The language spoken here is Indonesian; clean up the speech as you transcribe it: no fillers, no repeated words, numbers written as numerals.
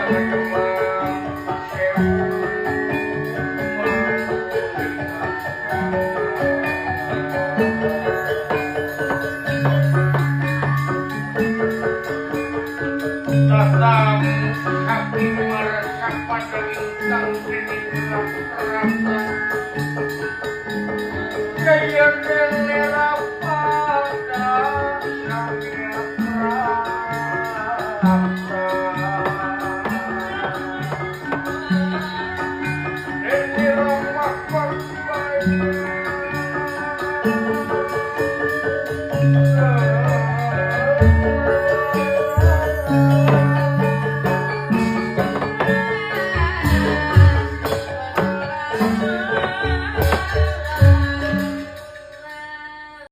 Datang kaki meresap pada lintang ini gelap terang. Gaya dan merah